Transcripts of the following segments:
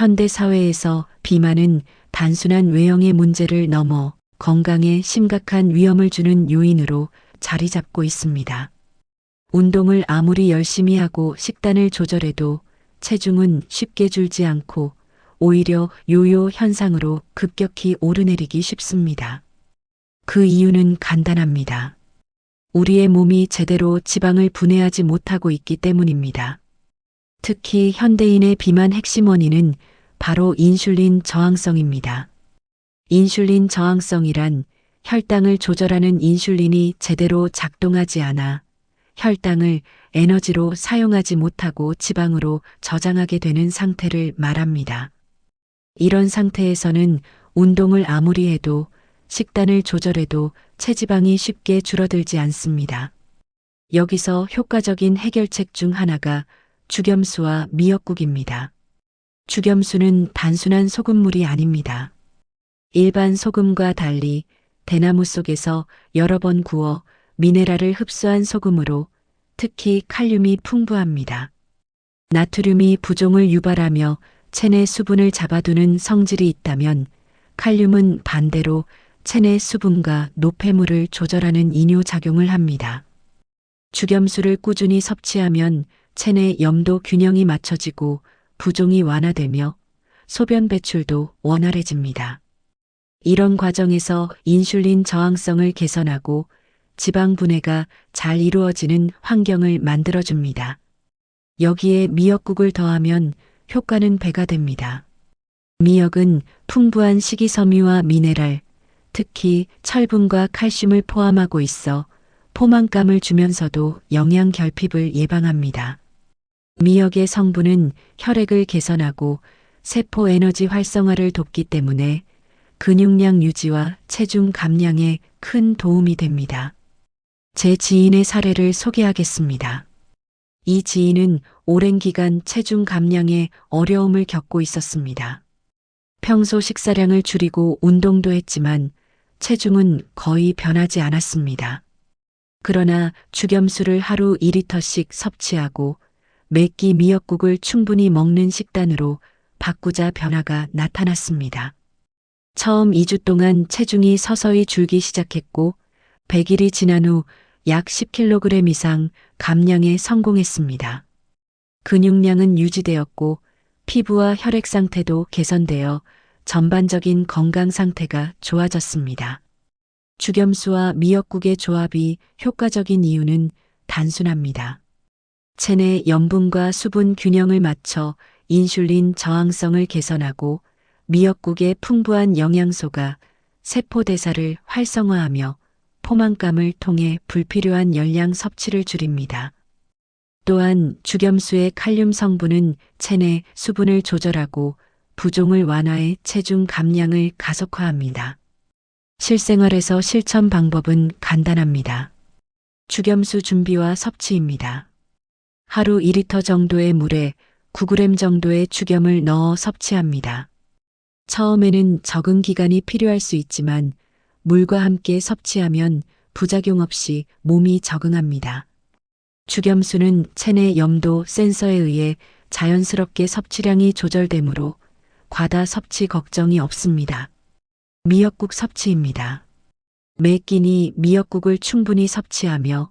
현대 사회에서 비만은 단순한 외형의 문제를 넘어 건강에 심각한 위험을 주는 요인으로 자리 잡고 있습니다. 운동을 아무리 열심히 하고 식단을 조절해도 체중은 쉽게 줄지 않고 오히려 요요 현상으로 급격히 오르내리기 쉽습니다. 그 이유는 간단합니다. 우리의 몸이 제대로 지방을 분해하지 못하고 있기 때문입니다. 특히 현대인의 비만 핵심 원인은 바로 인슐린 저항성입니다. 인슐린 저항성이란 혈당을 조절하는 인슐린이 제대로 작동하지 않아 혈당을 에너지로 사용하지 못하고 지방으로 저장하게 되는 상태를 말합니다. 이런 상태에서는 운동을 아무리 해도 식단을 조절해도 체지방이 쉽게 줄어들지 않습니다. 여기서 효과적인 해결책 중 하나가 죽염수와 미역국입니다. 죽염수는 단순한 소금물이 아닙니다. 일반 소금과 달리 대나무 속에서 여러 번 구워 미네랄을 흡수한 소금으로 특히 칼륨이 풍부합니다. 나트륨이 부종을 유발하며 체내 수분을 잡아두는 성질이 있다면 칼륨은 반대로 체내 수분과 노폐물을 조절하는 이뇨작용을 합니다. 죽염수를 꾸준히 섭취하면 체내 염도 균형이 맞춰지고 부종이 완화되며 소변 배출도 원활해집니다. 이런 과정에서 인슐린 저항성을 개선하고 지방 분해가 잘 이루어지는 환경을 만들어줍니다. 여기에 미역국을 더하면 효과는 배가 됩니다. 미역은 풍부한 식이섬유와 미네랄, 특히 철분과 칼슘을 포함하고 있어 포만감을 주면서도 영양 결핍을 예방합니다. 미역의 성분은 혈액을 개선하고 세포 에너지 활성화를 돕기 때문에 근육량 유지와 체중 감량에 큰 도움이 됩니다. 제 지인의 사례를 소개하겠습니다. 이 지인은 오랜 기간 체중 감량에 어려움을 겪고 있었습니다. 평소 식사량을 줄이고 운동도 했지만 체중은 거의 변하지 않았습니다. 그러나 죽염수를 하루 2리터씩 섭취하고 매끼 미역국을 충분히 먹는 식단으로 바꾸자 변화가 나타났습니다. 처음 2주 동안 체중이 서서히 줄기 시작했고 100일이 지난 후 약 10kg 이상 감량에 성공했습니다. 근육량은 유지되었고 피부와 혈액 상태도 개선되어 전반적인 건강 상태가 좋아졌습니다. 죽염수와 미역국의 조합이 효과적인 이유는 단순합니다. 체내 염분과 수분 균형을 맞춰 인슐린 저항성을 개선하고 미역국의 풍부한 영양소가 세포 대사를 활성화하며 포만감을 통해 불필요한 열량 섭취를 줄입니다. 또한 죽염수의 칼륨 성분은 체내 수분을 조절하고 부종을 완화해 체중 감량을 가속화합니다. 실생활에서 실천 방법은 간단합니다. 죽염수 준비와 섭취입니다. 하루 2리터 정도의 물에 9g 정도의 죽염을 넣어 섭취합니다. 처음에는 적응 기간이 필요할 수 있지만 물과 함께 섭취하면 부작용 없이 몸이 적응합니다. 죽염수는 체내 염도 센서에 의해 자연스럽게 섭취량이 조절되므로 과다 섭취 걱정이 없습니다. 미역국 섭취입니다. 매 끼니 미역국을 충분히 섭취하며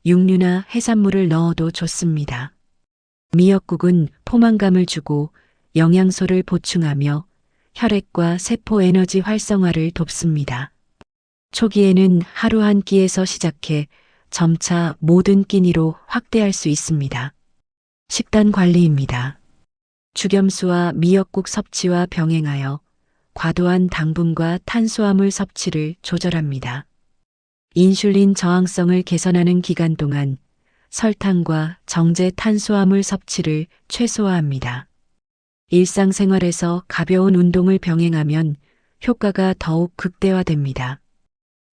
육류나 해산물을 넣어도 좋습니다. 미역국은 포만감을 주고 영양소를 보충하며 혈액과 세포 에너지 활성화를 돕습니다. 초기에는 하루 한 끼에서 시작해 점차 모든 끼니로 확대할 수 있습니다. 식단 관리입니다. 죽염수와 미역국 섭취와 병행하여 과도한 당분과 탄수화물 섭취를 조절합니다. 인슐린 저항성을 개선하는 기간 동안 설탕과 정제 탄수화물 섭취를 최소화합니다. 일상생활에서 가벼운 운동을 병행하면 효과가 더욱 극대화됩니다.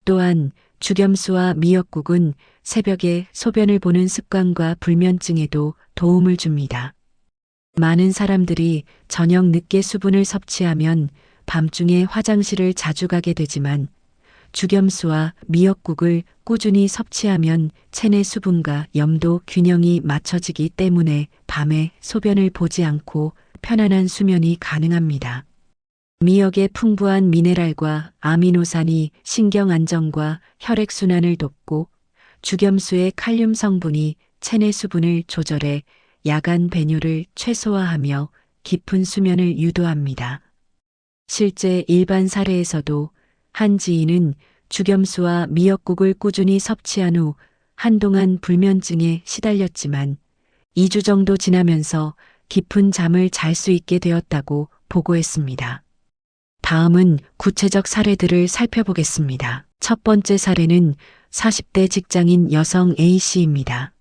또한 죽염수와 미역국은 새벽에 소변을 보는 습관과 불면증에도 도움을 줍니다. 많은 사람들이 저녁 늦게 수분을 섭취하면 밤중에 화장실을 자주 가게 되지만 죽염수와 미역국을 꾸준히 섭취하면 체내 수분과 염도 균형이 맞춰지기 때문에 밤에 소변을 보지 않고 편안한 수면이 가능합니다. 미역의 풍부한 미네랄과 아미노산이 신경 안정과 혈액순환을 돕고 죽염수의 칼륨 성분이 체내 수분을 조절해 야간 배뇨를 최소화하며 깊은 수면을 유도합니다. 실제 일반 사례에서도 한 지인은 죽염수와 미역국을 꾸준히 섭취한 후 한동안 불면증에 시달렸지만 2주 정도 지나면서 깊은 잠을 잘 수 있게 되었다고 보고했습니다. 다음은 구체적 사례들을 살펴보겠습니다. 첫 번째 사례는 40대 직장인 여성 A씨입니다.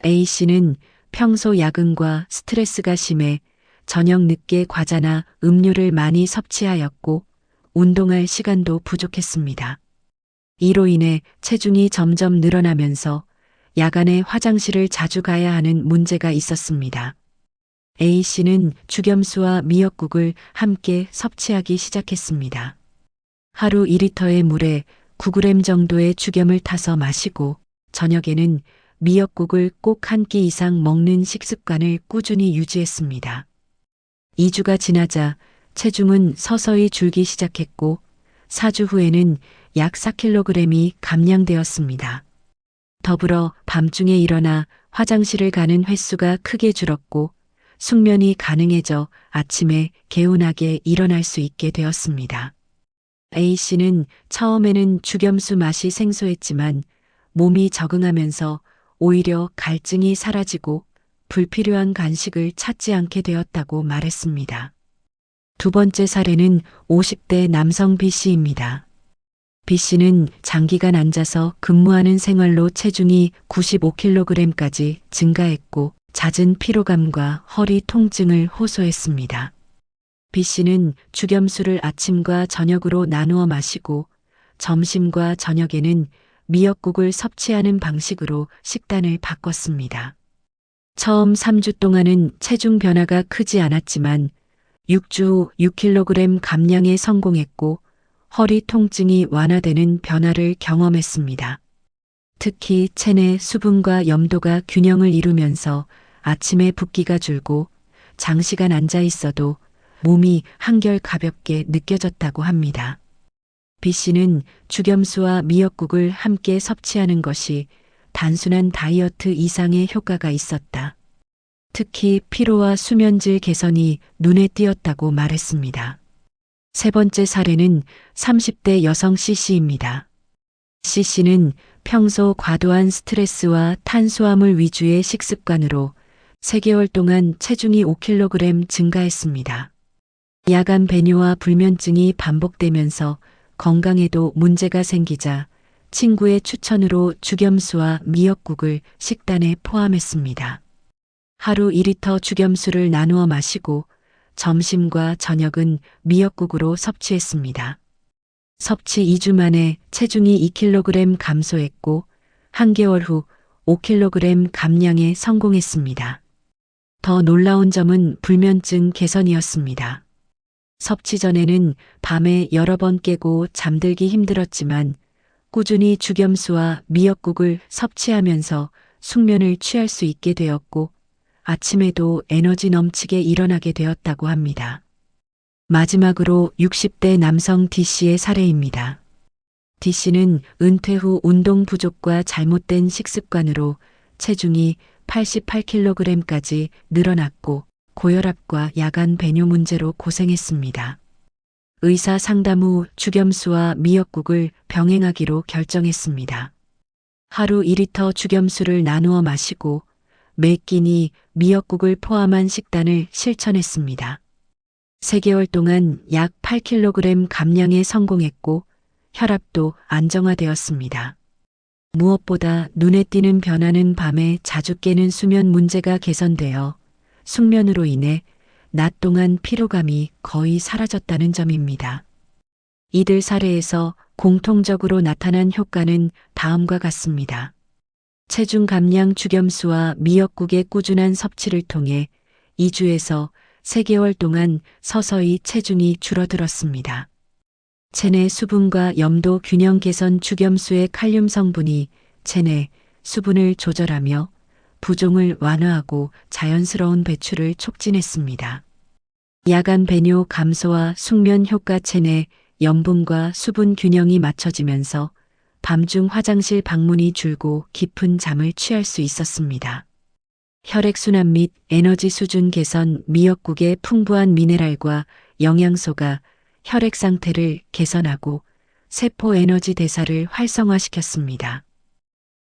A씨는 평소 야근과 스트레스가 심해 저녁 늦게 과자나 음료를 많이 섭취하였고 운동할 시간도 부족했습니다. 이로 인해 체중이 점점 늘어나면서 야간에 화장실을 자주 가야 하는 문제가 있었습니다. A씨는 죽염수와 미역국을 함께 섭취하기 시작했습니다. 하루 2리터의 물에 9g 정도의 죽염을 타서 마시고 저녁에는 미역국을 꼭 한 끼 이상 먹는 식습관을 꾸준히 유지했습니다. 2주가 지나자 체중은 서서히 줄기 시작했고 4주 후에는 약 4kg이 감량되었습니다. 더불어 밤중에 일어나 화장실을 가는 횟수가 크게 줄었고 숙면이 가능해져 아침에 개운하게 일어날 수 있게 되었습니다. A씨는 처음에는 죽염수 맛이 생소했지만 몸이 적응하면서 오히려 갈증이 사라지고 불필요한 간식을 찾지 않게 되었다고 말했습니다. 두 번째 사례는 50대 남성 B씨입니다. B씨는 장기간 앉아서 근무하는 생활로 체중이 95kg까지 증가했고 잦은 피로감과 허리 통증을 호소했습니다. B씨는 죽염수를 아침과 저녁으로 나누어 마시고 점심과 저녁에는 미역국을 섭취하는 방식으로 식단을 바꿨습니다. 처음 3주 동안은 체중 변화가 크지 않았지만 6주 후 6kg 감량에 성공했고 허리 통증이 완화되는 변화를 경험했습니다. 특히 체내 수분과 염도가 균형을 이루면서 아침에 붓기가 줄고 장시간 앉아 있어도 몸이 한결 가볍게 느껴졌다고 합니다. B씨는 죽염수와 미역국을 함께 섭취하는 것이 단순한 다이어트 이상의 효과가 있었다. 특히 피로와 수면질 개선이 눈에 띄었다고 말했습니다. 세 번째 사례는 30대 여성 C씨입니다. C씨는 평소 과도한 스트레스와 탄수화물 위주의 식습관으로 3개월 동안 체중이 5kg 증가했습니다. 야간 배뇨와 불면증이 반복되면서 건강에도 문제가 생기자 친구의 추천으로 죽염수와 미역국을 식단에 포함했습니다. 하루 2리터 죽염수를 나누어 마시고 점심과 저녁은 미역국으로 섭취했습니다. 섭취 2주 만에 체중이 2kg 감소했고 한개월 후 5kg 감량에 성공했습니다. 더 놀라운 점은 불면증 개선이었습니다. 섭취 전에는 밤에 여러 번 깨고 잠들기 힘들었지만 꾸준히 죽염수와 미역국을 섭취하면서 숙면을 취할 수 있게 되었고 아침에도 에너지 넘치게 일어나게 되었다고 합니다. 마지막으로 60대 남성 D씨의 사례입니다. D씨는 은퇴 후 운동 부족과 잘못된 식습관으로 체중이 88kg까지 늘어났고 고혈압과 야간 배뇨 문제로 고생했습니다. 의사 상담 후 죽염수와 미역국을 병행하기로 결정했습니다. 하루 2리터 죽염수를 나누어 마시고 매 끼니 미역국을 포함한 식단을 실천했습니다. 3개월 동안 약 8kg 감량에 성공했고 혈압도 안정화되었습니다. 무엇보다 눈에 띄는 변화는 밤에 자주 깨는 수면 문제가 개선되어 숙면으로 인해 낮 동안 피로감이 거의 사라졌다는 점입니다. 이들 사례에서 공통적으로 나타난 효과는 다음과 같습니다. 체중 감량 죽염수와 미역국의 꾸준한 섭취를 통해 2주에서 3개월 동안 서서히 체중이 줄어들었습니다. 체내 수분과 염도 균형 개선 죽염수의 칼륨 성분이 체내 수분을 조절하며 부종을 완화하고 자연스러운 배출을 촉진했습니다. 야간 배뇨 감소와 숙면 효과 체내 염분과 수분 균형이 맞춰지면서 밤중 화장실 방문이 줄고 깊은 잠을 취할 수 있었습니다. 혈액순환 및 에너지 수준 개선 미역국의 풍부한 미네랄과 영양소가 혈액 상태를 개선하고 세포 에너지 대사를 활성화시켰습니다.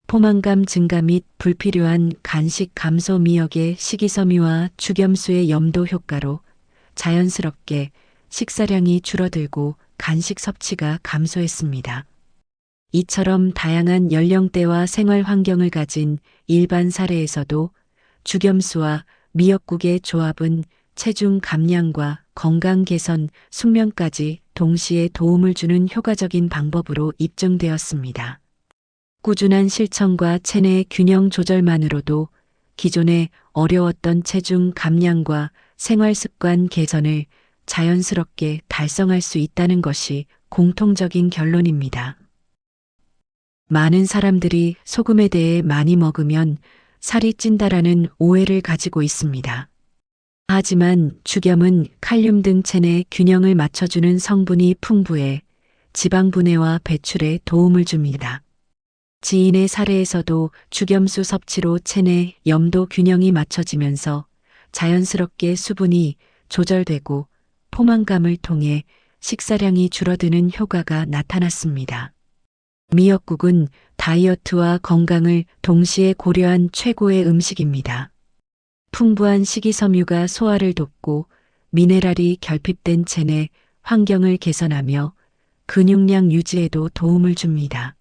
포만감 증가 및 불필요한 간식 감소 미역의 식이섬유와 죽염수의 염도 효과로 자연스럽게 식사량이 줄어들고 간식 섭취가 감소했습니다. 이처럼 다양한 연령대와 생활 환경을 가진 일반 사례에서도 죽염수와 미역국의 조합은 체중 감량과 건강 개선, 숙면까지 동시에 도움을 주는 효과적인 방법으로 입증되었습니다. 꾸준한 실천과 체내 균형 조절만으로도 기존에 어려웠던 체중 감량과 생활 습관 개선을 자연스럽게 달성할 수 있다는 것이 공통적인 결론입니다. 많은 사람들이 소금에 대해 많이 먹으면 살이 찐다라는 오해를 가지고 있습니다. 하지만 죽염은 칼륨 등 체내 균형을 맞춰주는 성분이 풍부해 지방 분해와 배출에 도움을 줍니다. 지인의 사례에서도 죽염수 섭취로 체내 염도 균형이 맞춰지면서 자연스럽게 수분이 조절되고 포만감을 통해 식사량이 줄어드는 효과가 나타났습니다. 미역국은 다이어트와 건강을 동시에 고려한 최고의 음식입니다. 풍부한 식이섬유가 소화를 돕고 미네랄이 결핍된 체내 환경을 개선하며 근육량 유지에도 도움을 줍니다.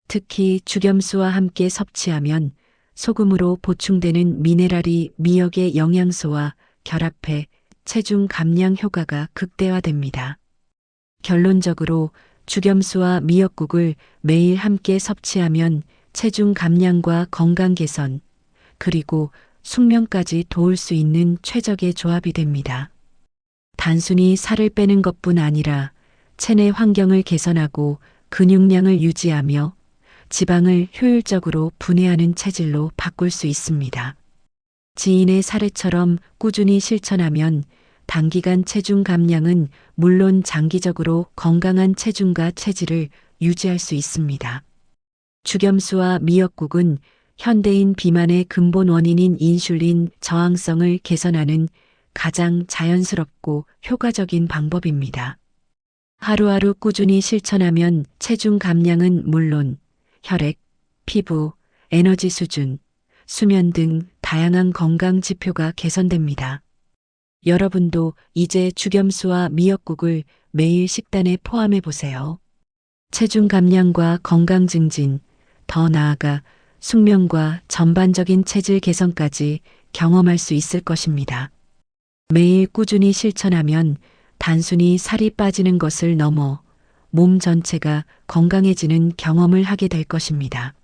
특히 죽염수와 함께 섭취하면 소금으로 보충되는 미네랄이 미역의 영양소와 결합해 체중 감량 효과가 극대화됩니다. 결론적으로 죽염수와 미역국을 매일 함께 섭취하면 체중 감량과 건강 개선, 그리고 숙면까지 도울 수 있는 최적의 조합이 됩니다. 단순히 살을 빼는 것뿐 아니라 체내 환경을 개선하고 근육량을 유지하며 지방을 효율적으로 분해하는 체질로 바꿀 수 있습니다. 지인의 사례처럼 꾸준히 실천하면 단기간 체중 감량은 물론 장기적으로 건강한 체중과 체질을 유지할 수 있습니다. 죽염수와 미역국은 현대인 비만의 근본 원인인 인슐린 저항성을 개선하는 가장 자연스럽고 효과적인 방법입니다. 하루하루 꾸준히 실천하면 체중 감량은 물론 혈액, 피부, 에너지 수준, 수면 등 다양한 건강 지표가 개선됩니다. 여러분도 이제 죽염수와 미역국을 매일 식단에 포함해 보세요. 체중 감량과 건강 증진, 더 나아가 숙면과 전반적인 체질 개선까지 경험할 수 있을 것입니다. 매일 꾸준히 실천하면 단순히 살이 빠지는 것을 넘어 몸 전체가 건강해지는 경험을 하게 될 것입니다.